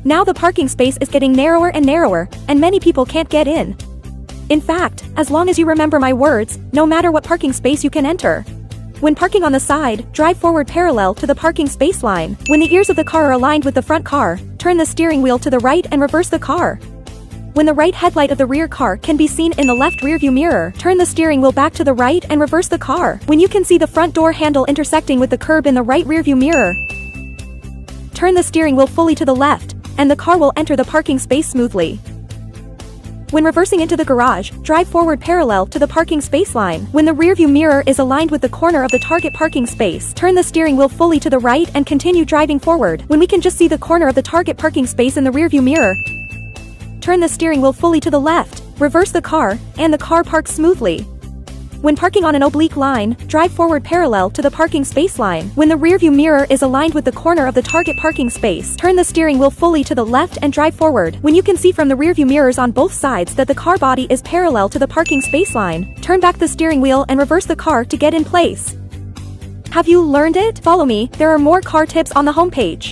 Now the parking space is getting narrower and narrower, and many people can't get in. In fact, as long as you remember my words, no matter what parking space you can enter. When parking on the side, drive forward parallel to the parking space line. When the ears of the car are aligned with the front car, turn the steering wheel to the right and reverse the car. When the right headlight of the rear car can be seen in the left rearview mirror, turn the steering wheel back to the right and reverse the car. When you can see the front door handle intersecting with the curb in the right rearview mirror, turn the steering wheel fully to the left, and the car will enter the parking space smoothly. When reversing into the garage, drive forward parallel to the parking space line. When the rearview mirror is aligned with the corner of the target parking space, turn the steering wheel fully to the right and continue driving forward. When we can just see the corner of the target parking space in the rearview mirror, turn the steering wheel fully to the left, reverse the car, and the car parks smoothly. When parking on an oblique line, drive forward parallel to the parking space line. When the rearview mirror is aligned with the corner of the target parking space, turn the steering wheel fully to the left and drive forward. When you can see from the rearview mirrors on both sides that the car body is parallel to the parking space line, turn back the steering wheel and reverse the car to get in place. Have you learned it? Follow me, there are more car tips on the homepage.